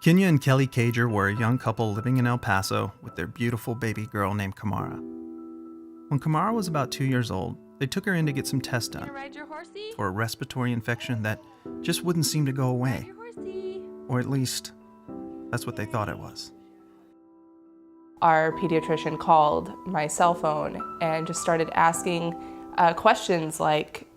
Kenya and Kelly Cager were a young couple living in El Paso with their beautiful baby girl named Kamara. When Kamara was about 2 years old, they took her in to get some tests done for a respiratory infection that just wouldn't seem to go away. Or at least, that's what they thought it was. Our pediatrician called my cell phone and just started asking questions like,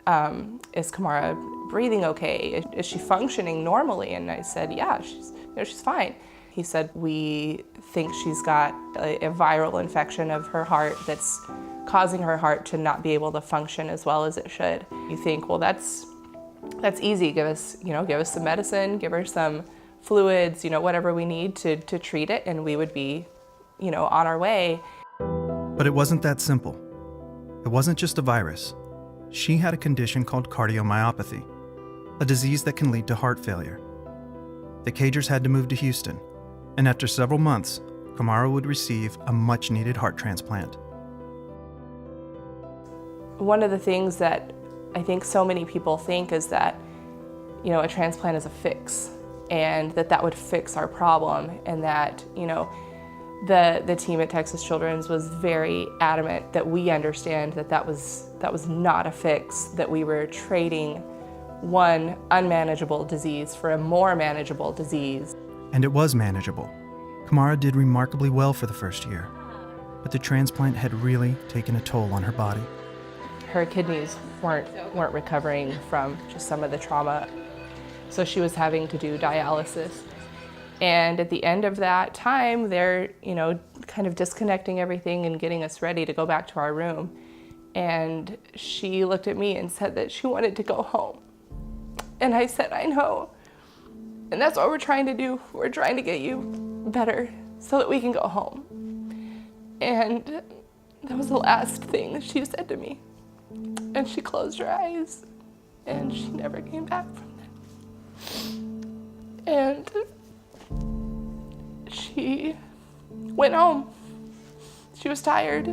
is Kamara breathing okay? Is she functioning normally? And I said, yeah, she's fine. He said, we think she's got a viral infection of her heart that's causing her heart to not be able to function as well as it should. You think, well, that's easy. Give us some medicine, give her some fluids, whatever we need to treat it, and we would be, on our way. But it wasn't that simple. It wasn't just a virus. She had a condition called cardiomyopathy, a disease that can lead to heart failure. The Cagers had to move to Houston, and after several months, Kamara would receive a much-needed heart transplant. One of the things that I think so many people think is that, a transplant is a fix, and that would fix our problem, and that, the team at Texas Children's was very adamant that we understand that was not a fix, that we were trading one unmanageable disease for a more manageable disease. And it was manageable. Kamara did remarkably well for the first year, but the transplant had really taken a toll on her body. Her kidneys weren't recovering from just some of the trauma, so she was having to do dialysis. And at the end of that time, they're, kind of disconnecting everything and getting us ready to go back to our room. And she looked at me and said that she wanted to go home. And I said, I know. And that's what we're trying to do. We're trying to get you better so that we can go home. And that was the last thing that she said to me. And she closed her eyes, and she never came back from that. And she went home. She was tired.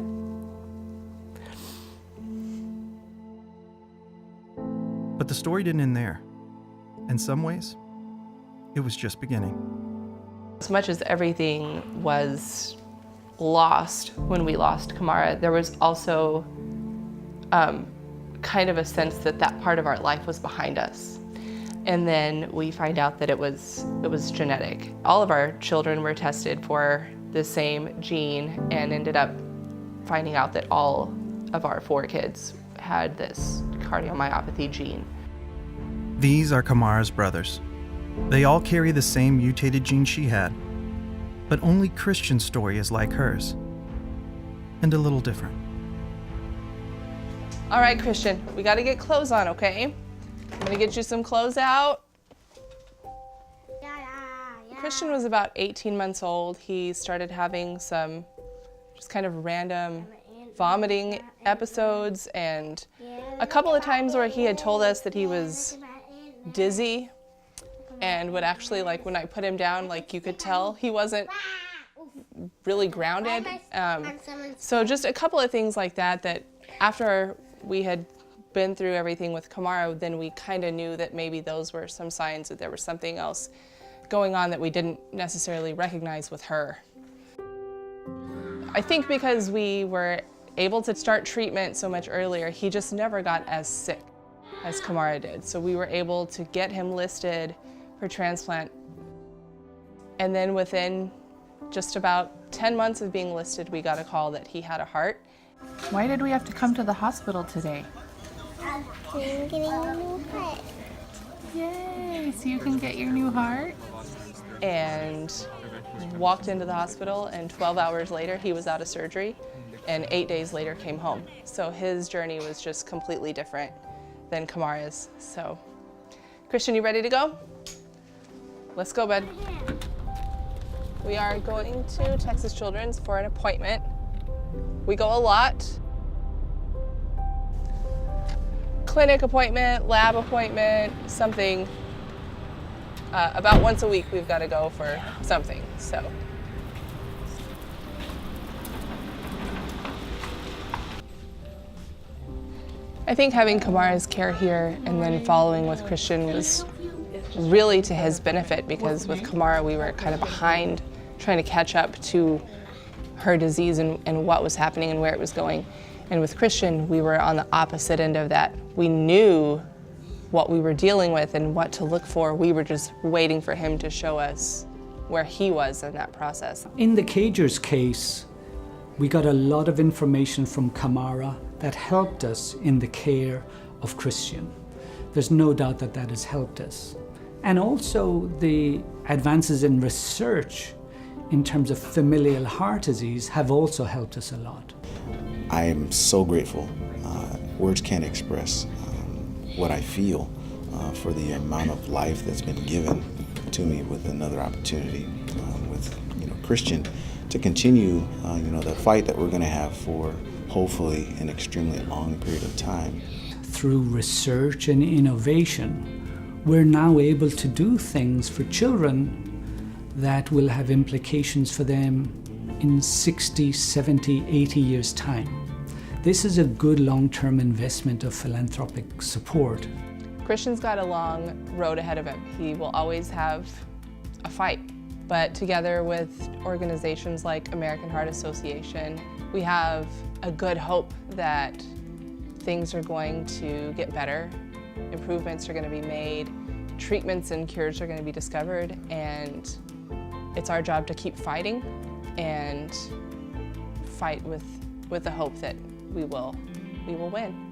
But the story didn't end there. In some ways, it was just beginning. As much as everything was lost when we lost Kamara, there was also kind of a sense that part of our life was behind us. And then we find out that it was genetic. All of our children were tested for the same gene and ended up finding out that all of our 4 kids had this cardiomyopathy gene. These are Kamara's brothers. They all carry the same mutated gene she had, but only Christian's story is like hers, and a little different. All right, Christian, we gotta get clothes on, okay? I'm gonna get you some clothes out. Christian was about 18 months old. He started having some just kind of random vomiting episodes, and a couple of times where he had told us that he was dizzy and would actually, when I put him down, you could tell he wasn't really grounded. So just a couple of things like that after we had been through everything with Kamara, then we kind of knew that maybe those were some signs that there was something else going on that we didn't necessarily recognize with her. I think because we were able to start treatment so much earlier, he just never got as sick as Kamara did. So we were able to get him listed for transplant. And then within just about 10 months of being listed, we got a call that he had a heart. Why did we have to come to the hospital today? I'm getting a new heart. Yay, so you can get your new heart? And walked into the hospital, and 12 hours later he was out of surgery, and 8 days later came home. So his journey was just completely different than Kamara's. So, Christian, you ready to go? Let's go, bud. We are going to Texas Children's for an appointment. We go a lot. Clinic appointment, lab appointment, something. About once a week we've got to go for something, so. I think having Kamara's care here and then following with Christian was really to his benefit, because with Kamara we were kind of behind trying to catch up to her disease and what was happening and where it was going. And with Christian, we were on the opposite end of that. We knew what we were dealing with and what to look for. We were just waiting for him to show us where he was in that process. In the Cagers case, we got a lot of information from Kamara that helped us in the care of Christian. There's no doubt that that has helped us. And also the advances in research in terms of familial heart disease have also helped us a lot. I am so grateful. Words can't express what I feel for the amount of life that's been given to me with another opportunity with Christian to continue the fight that we're going to have for hopefully an extremely long period of time. Through research and innovation, we're now able to do things for children that will have implications for them in 60, 70, 80 years' time. This is a good long-term investment of philanthropic support. Christian's got a long road ahead of him. He will always have a fight. But together with organizations like American Heart Association, we have a good hope that things are going to get better, improvements are going to be made, treatments and cures are going to be discovered, and it's our job to keep fighting and fight with the hope that we will win.